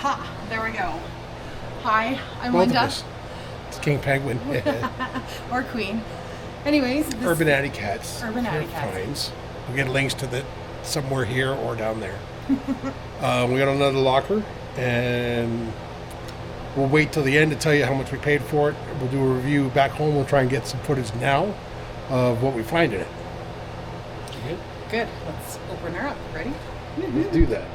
Ha! There we go. Hi, I'm Both Linda. of us. It's King Penguin. Or Queen. Anyways, this Urbanaddicatz. Urbanaddicatz. Finds. We get links to the somewhere here or down there. We got another locker, and we'll wait till the end to tell you how much we paid for it. We'll do a review back home. We'll try and get some footage now of what we find in it. Okay? Good. Let's open her up. Ready? Let's do that.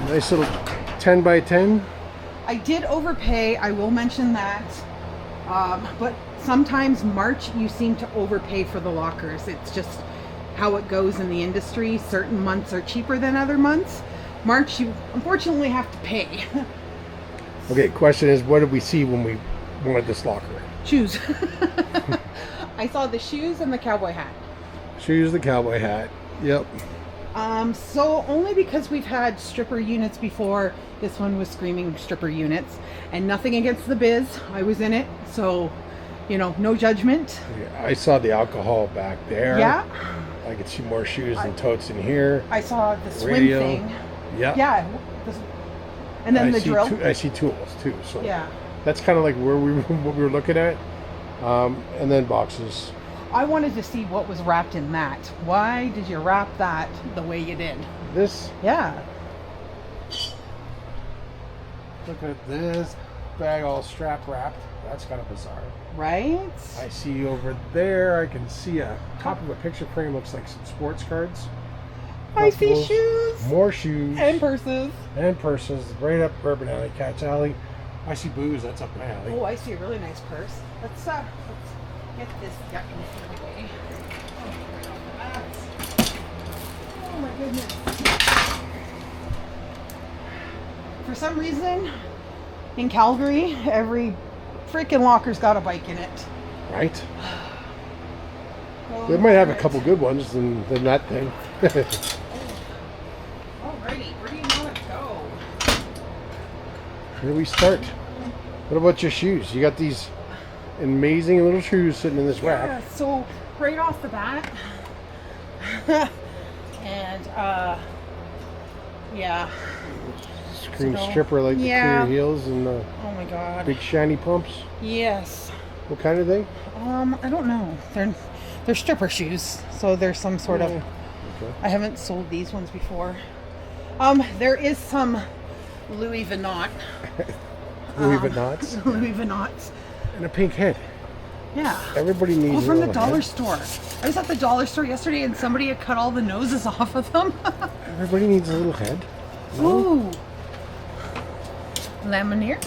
Nice little 10 by 10. I did overpay. I will mention that. But sometimes March you seem to overpay for the lockers. It's just how it goes in the industry. Certain months are cheaper than other months. March you unfortunately have to pay. Okay, question is, what did we see when we wanted this locker? Shoes. I saw the shoes and the cowboy hat. Shoes, the cowboy hat. Yep. So only because we've had stripper units before, this one was screaming stripper units, and nothing against the biz. I was in it, so, you know, no judgment. Yeah, I saw the alcohol back there. Yeah. I could see more shoes and totes in here. I saw the swim Radio. thing. Yeah. Yeah. And then the see drill. I see tools too. So Yeah. that's kind of like where what we were looking at. And then boxes. I wanted to see what was wrapped in that. Why did you wrap that the way you did? This. Yeah. Look at this bag all strap wrapped. That's kind of bizarre. Right? I see over there. I can see a top of a picture frame. Looks like some sports cards. I see Collectibles. shoes. More shoes. And purses. And purses. Right up Urbanaddicatz alley. I see booze. That's up my alley. Oh, I see a really nice purse. Let's get this yuckiness out of the way. Oh my goodness. For some reason, in Calgary, every freaking locker's got a bike in it. Right? Oh, They might have a right. couple good ones than that thing. Alrighty, where do you want to go? Where do we start? What about your shoes? You got these amazing little shoes sitting in this Yeah, rack. so right off the bat, and yeah. Screen So, stripper like yeah. the clear heels and the Oh my god. big shiny pumps. Yes. What kind of thing? I don't know. They're stripper shoes, so there's some sort of. Okay. I haven't sold these ones before. There is some Louis Vuitton. Louis Vuittons Louis Vuittons. and a pink head. Yeah. Everybody needs. Oh, a from the little dollar head. store. I was at the dollar store yesterday, and somebody had cut all the noses off of them. Everybody needs a little head. No? Ooh. Laminaire.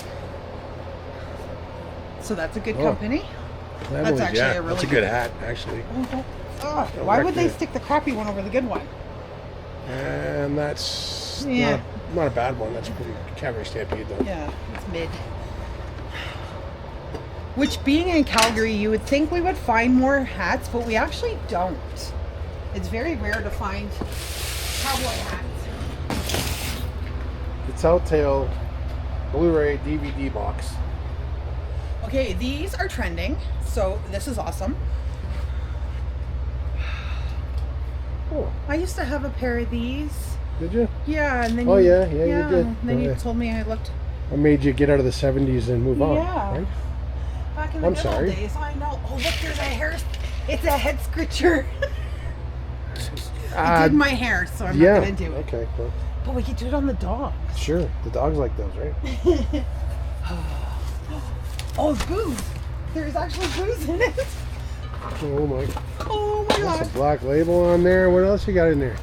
So that's a good Oh. company. That's actually a really that's a good hat, actually. Oh, why would they stick the crappy one over the good one? And that's Yeah. not a bad one. That's pretty Calgary Stampede though. Yeah, it's mid. Which, being in Calgary, you would think we would find more hats, but we actually don't. It's very rare to find cowboy hats. The Telltale Blu-ray DVD box. Okay, these are trending, so this is awesome. Oh, I used to have a pair of these. did you? Yeah, and then Oh, you, yeah, you did. And then you Yeah. told me I looked. I made you get out of the 70s and move on. Yeah. Right? Back in the I'm good old sorry. days, I know. Oh, look, there's a hair. It's a head scritcher. I did my hair, so I'm yeah. not gonna do it. Okay, cool. But we could do it on the dog. Sure. The dogs like those, right? Oh, booze. There's actually booze in it. Oh my. Oh my That's god. a black label on there. What else you got in there?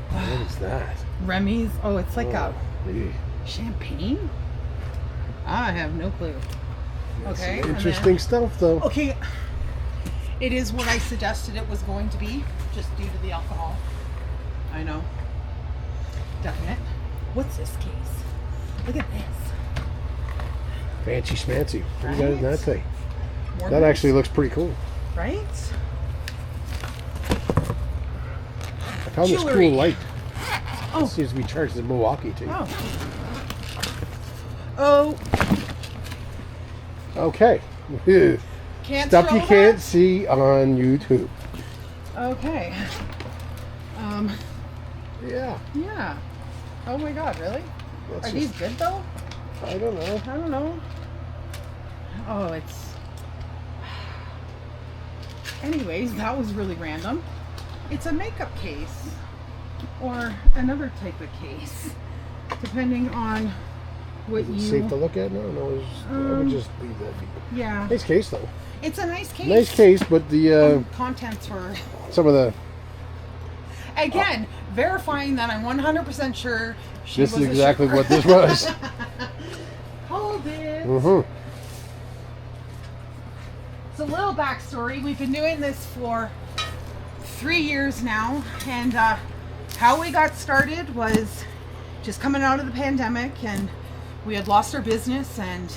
What is that? Remy's. Oh, it's like a Ew. champagne? I have no clue. That's Okay. some and interesting then- stuff, though. Okay. It is what I suggested it was going to be, just due to the alcohol. I know. Definite. What's this case? Look at this. Fancy schmancy. What do you got in that thing? More That booze, actually looks pretty cool. right? I found this Jewelry. cool light. Oh. It seems to be charged in Milwaukee, too. Oh. Oh. Okay. Can't Stuff show you can't that? see on YouTube. Okay. Yeah. Yeah. Oh my God, really? That's Are these good though? I don't know. I don't know. Oh, it's... Anyways, that was really random. It's a makeup case. Or another type of case. Depending on what Is it you... safe to look at? No, I would just leave that be. Yeah. Nice case, though. It's a nice case. Nice case, but the Contents were... some of the... Again, verifying that I'm 100% sure she This was is a exactly stripper. what this was. Hold it. Mm-hmm. So, a little backstory. We've been doing this for 3 years now, and how we got started was just coming out of the pandemic, and we had lost our business, and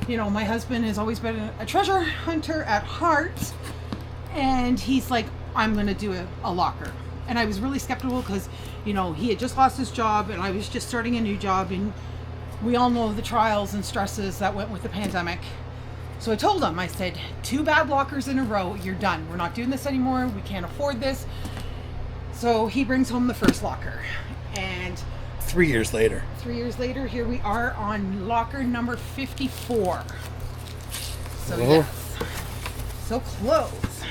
you know, my husband has always been a treasure hunter at heart, and he's like, I'm gonna do a locker. And I was really skeptical because, you know, he had just lost his job and I was just starting a new job, and we all know the trials and stresses that went with the pandemic. So I told him, I said, 2 bad lockers in a row, you're done. We're not doing this anymore. We can't afford this. So he brings home the first locker. And 3 years later. 3 years later, here we are on locker number 54. So yes. So clothes.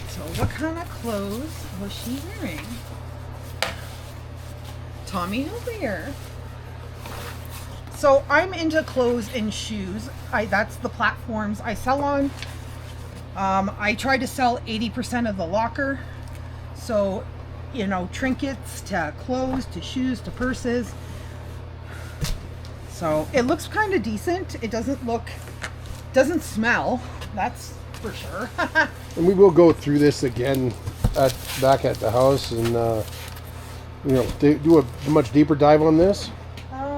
So what kind of clothes was she wearing? Tommy Hilfiger. So I'm into clothes and shoes. That's the platforms I sell on. I try to sell 80% of the locker. So, you know, trinkets to clothes to shoes to purses. So it looks kind of decent. It doesn't smell. That's for sure. And we will go through this again back at the house and, you know, do a much deeper dive on this.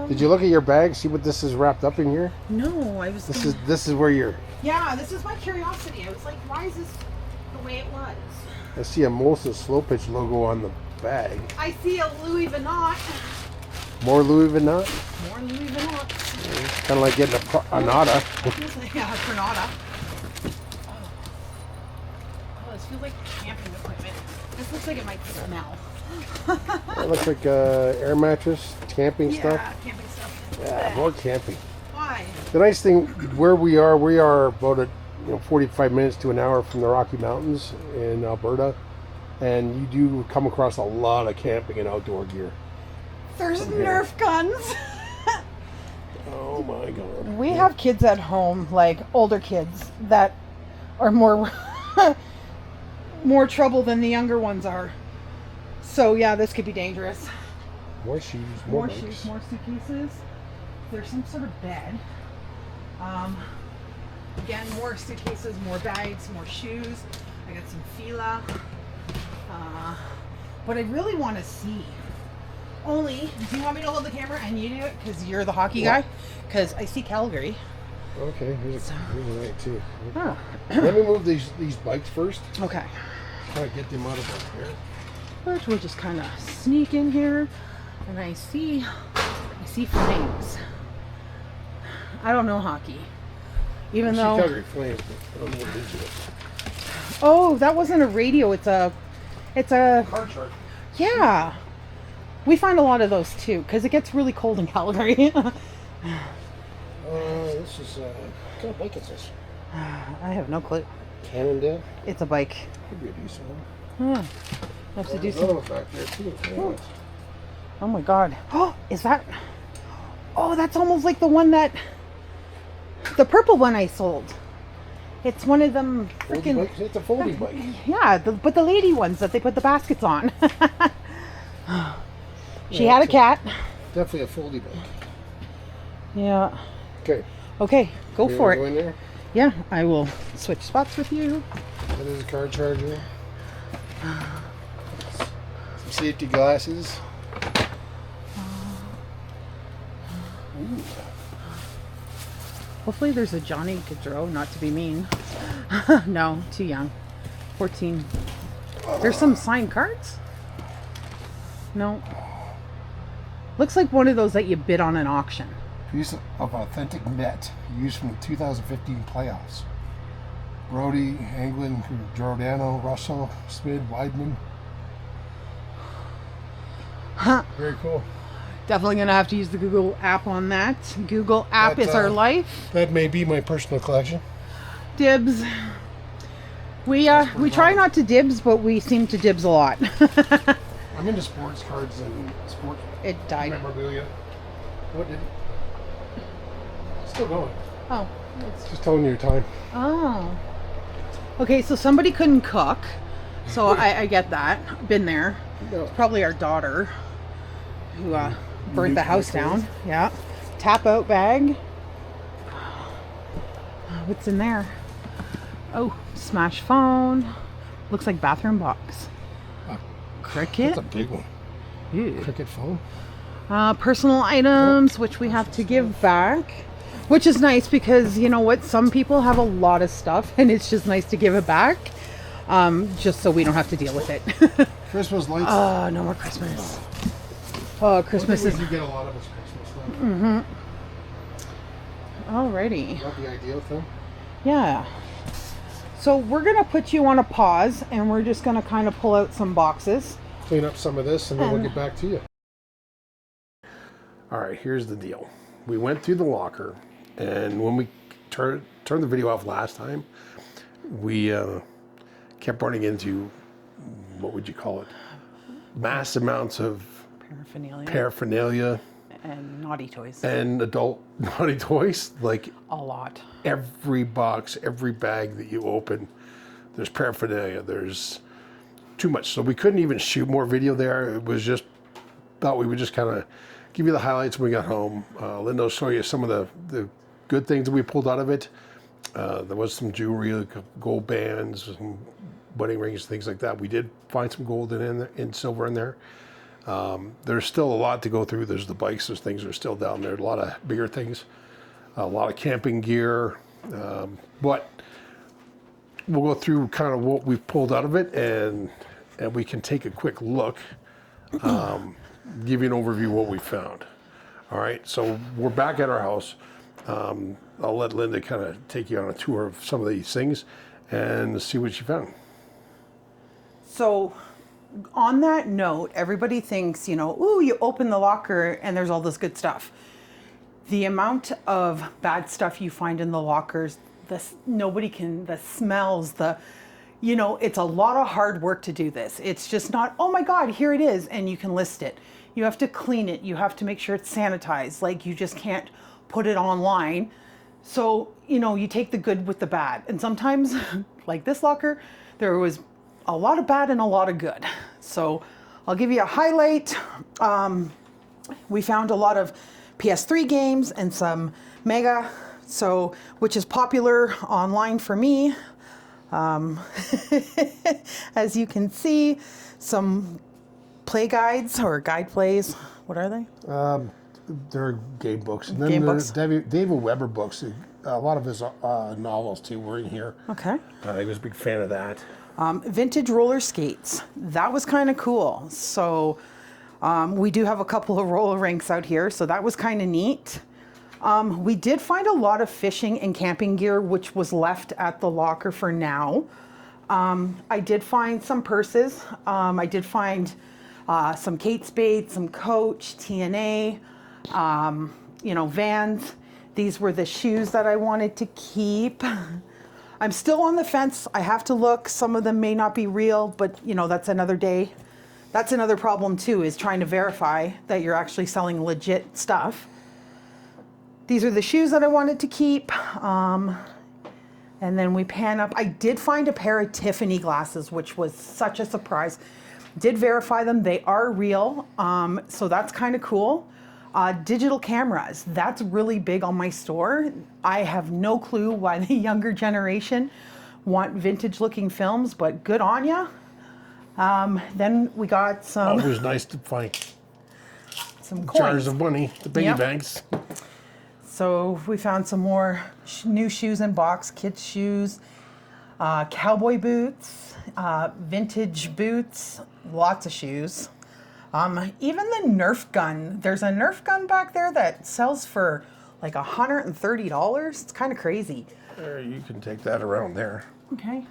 Did you look at your bag, see what this is wrapped up in here? No, I was... This is where you're... Yeah, this is my curiosity. I was like, why is this the way it was? I see a Molson Slow Pitch logo on the bag. I see a Louis Vuitton. More Louis Vuitton? More Louis Vuitton. It's kind of like getting a Nada. Yeah, a Granada. Oh, this feels like camping equipment. This looks like it might smell. It looks like air mattress, camping stuff. Yeah, camping stuff. Yeah, more camping. Why? The nice thing, where we are about 45 minutes to an hour from the Rocky Mountains in Alberta, and you do come across a lot of camping and outdoor gear. There's Nerf guns. Oh my God. We have kids at home, like older kids, that are more more trouble than the younger ones are. So yeah, this could be dangerous. More shoes, more bikes. Shoes, more suitcases. There's some sort of bed. Again, more suitcases, more bags, more shoes. I got some Fila. But I really want to see. Only, do you want me to hold the camera and you do it? Because you're the hockey guy? Because I see Calgary. Okay, here's a light too. Oh. Let me move these bikes first. Okay. Try to get them out of here. But we'll just kind of sneak in here, and I see flames. I don't know hockey, even though. Calgary Flames, but I don't know what it is yet. Oh, that wasn't a radio. It's a. Car chart. Yeah, we find a lot of those too, because it gets really cold in Calgary. This is what kind of bike is this? I have no clue. Cannondale. It's a bike. Could be a decent one. Huh. I have to do Another some. one back there too. Oh. Oh my God. Oh, is that? Oh, that's almost like the one that. The purple one I sold. It's one of them freaking. Bikes? It's a folding bike. Yeah, but the lady ones that they put the baskets on. She had a cat. Definitely a folding bike. Yeah. Okay. Okay, go for Go it. in there. Yeah, I will switch spots with you. That is a car charger. Some safety glasses. Ooh. Hopefully there's a Johnny Gaudreau, not to be mean. No, too young. 14. There's some signed cards? No. Looks like one of those that you bid on an auction. Piece of authentic net used from the 2015 playoffs. Brody, Anglin, Giordano, Russell, Smith, Weidman. Very cool. Definitely going to have to use the Google app on that. Google app is our life. That may be my personal collection. Dibs. We try not to dibs, but we seem to dibs a lot. I'm into sports cards and sports memorabilia. What did? Still going. Oh. Just telling you your time. Oh. Okay, so somebody couldn't cook. So I get that. Been there. It's probably our daughter who burnt the house down. Yeah. Tap out bag. What's in there? Oh, smash phone. Looks like bathroom box. Cricket. That's a big one. Ew. Cricket phone. Personal items, which we have to give back. Which is nice because, you know what, some people have a lot of stuff and it's just nice to give it back. Just so we don't have to deal with it. Christmas lights. No more Christmas. Oh, Christmas is... You get a lot of it's Christmas stuff. Mm-hmm. Alrighty. Is that the ideal thing? Yeah. So we're going to put you on a pause and we're just going to kind of pull out some boxes. Clean up some of this and then we'll get back to you. All right, here's the deal. We went through the locker and when we turned the video off last time, we kept running into, what would you call it? Mass amounts of paraphernalia. And naughty toys. And adult naughty toys. Like a lot. Every box, every bag that you open, there's paraphernalia. There's too much. So we couldn't even shoot more video there. It was just, thought we would just kind of give you the highlights when we got home. Linda will show you some of the good things that we pulled out of it. There was some jewelry, like gold bands, some wedding rings, things like that. We did find some gold in silver in there. There's still a lot to go through. There's the bikes, there's things that are still down there. A lot of bigger things, a lot of camping gear. But we'll go through kind of what we've pulled out of it and we can take a quick look, give you an overview of what we found. All right, so we're back at our house. I'll let Linda kind of take you on a tour of some of these things and see what she found. So on that note, everybody thinks, you know, ooh, you open the locker and there's all this good stuff. The amount of bad stuff you find in the lockers, the smells, you know, it's a lot of hard work to do this. It's just not, oh my God, here it is, and you can list it. You have to clean it. You have to make sure it's sanitized. Like, you just can't put it online. So, you know, you take the good with the bad. And sometimes, like this locker, there was a lot of bad and a lot of good. So I'll give you a highlight. We found a lot of PS3 games and some Mega, which is popular online for me. As you can see, some play guides or guide plays. What are they? They're game books. And then game books. David Weber books. A lot of his novels too were in here. Okay. He was a big fan of that. Vintage roller skates. That was kind of cool. So we do have a couple of roller rinks out here, so that was kind of neat. We did find a lot of fishing and camping gear, which was left at the locker for now. I did find some purses. I did find some Kate Spade, some Coach, TNA, you know, Vans. These were the shoes that I wanted to keep. I'm still on the fence. I have to look. Some of them may not be real, but you know, that's another day. That's another problem too, is trying to verify that you're actually selling legit stuff. These are the shoes that I wanted to keep. And then we pan up. I did find a pair of Tiffany glasses, which was such a surprise. Did verify them. They are real. So that's kind of cool. Digital cameras. That's really big on my store. I have no clue why the younger generation want vintage looking films, but good on ya. Then we got some... Always nice to find some coins. Jars of money, the piggy banks. So we found some more new shoes in box, kids' shoes, cowboy boots, vintage boots, lots of shoes. Even the Nerf gun. There's a Nerf gun back there that sells for like $130. It's kind of crazy. You can take that around there. Okay.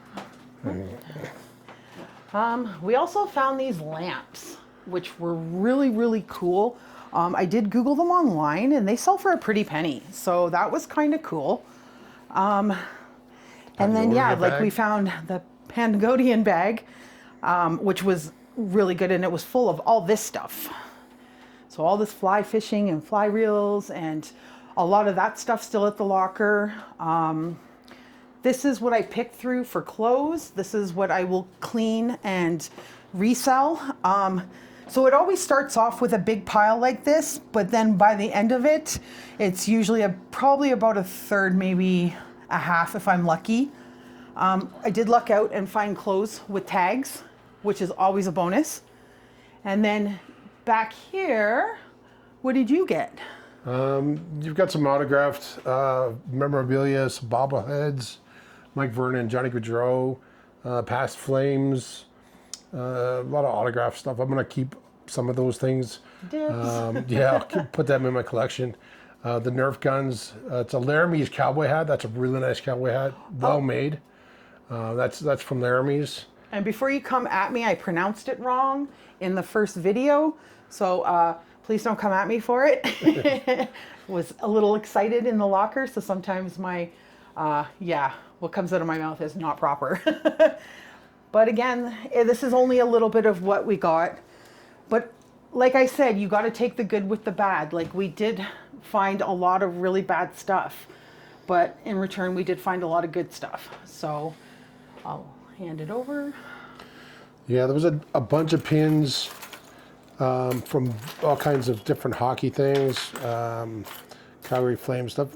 We also found these lamps. which were really, really cool. I did Google them online and they sell for a pretty penny. So that was kind of cool. And then, yeah, like we found the Pangodian bag, which was really good. And it was full of all this stuff. So all this fly fishing and fly reels and a lot of that stuff still at the locker. This is what I picked through for clothes. This is what I will clean and resell. So it always starts off with a big pile like this, but then by the end of it, it's usually probably about a third, maybe a half if I'm lucky. I did luck out and find clothes with tags, which is always a bonus. And then back here, what did you get? You've got some autographed memorabilia, some bobbleheads, Mike Vernon, Johnny Gaudreau, Past Flames, a lot of autograph stuff. I'm going to keep some of those things. Yeah, I'll put them in my collection. The Nerf guns. It's a Laramie's cowboy hat. That's a really nice cowboy hat. Well made. That's from Laramie's. And before you come at me, I pronounced it wrong in the first video. So please don't come at me for it. Was a little excited in the locker. So sometimes my, what comes out of my mouth is not proper. But again, this is only a little bit of what we got. But like I said, you got to take the good with the bad. Like we did find a lot of really bad stuff, but in return, we did find a lot of good stuff. So I'll hand it over. Yeah, there was a bunch of pins from all kinds of different hockey things, Calgary Flames stuff,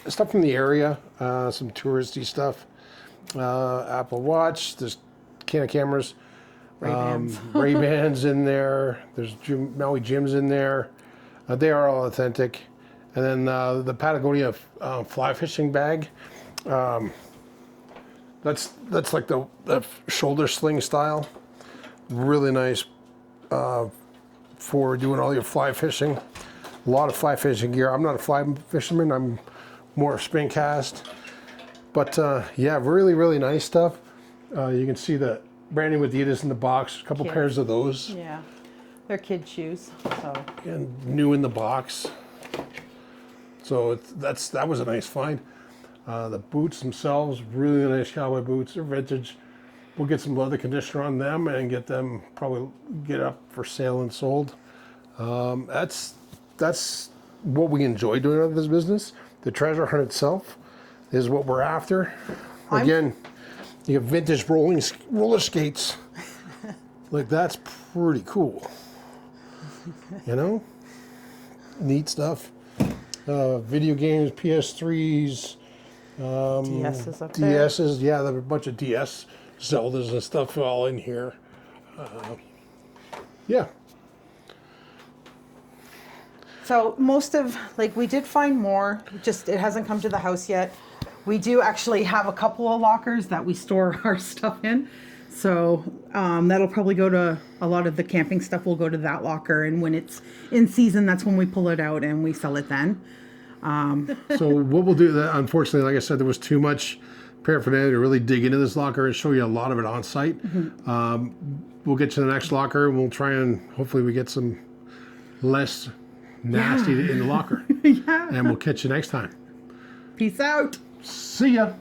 stuff from the area, some touristy stuff, Apple Watch, there's Canon cameras, Ray-Bans in there, there's Maui Gyms in there. They are all authentic. And then the Patagonia fly fishing bag. That's like the shoulder sling style. Really nice for doing all your fly fishing. A lot of fly fishing gear. I'm not a fly fisherman. I'm more spin cast. But yeah, really, really nice stuff. You can see the branding with Adidas in the box. A couple pairs of those. Yeah, they're kid shoes. So. And new in the box. So that was a nice find. The boots themselves, really nice cowboy boots. They're vintage. We'll get some leather conditioner on them and get them probably get up for sale and sold. That's what we enjoy doing out of this business. The treasure hunt itself is what we're after. Again, you have vintage roller skates. Like that's pretty cool. You know, neat stuff. Video games, PS3s. DS's up there. DS's, yeah, there are a bunch of DS, Zeldas and stuff all in here. Yeah. So most of, like we did find more, just it hasn't come to the house yet. We do actually have a couple of lockers that we store our stuff in. So that'll probably go to, a lot of the camping stuff will go to that locker. And when it's in season, that's when we pull it out and we sell it then. So what we'll do, that unfortunately, like I said, there was too much paraphernalia to really dig into this locker and show you a lot of it on site. We'll get to the next locker and we'll try and hopefully we get some less nasty in the locker. Yeah. And we'll catch you next time. Peace out. See ya.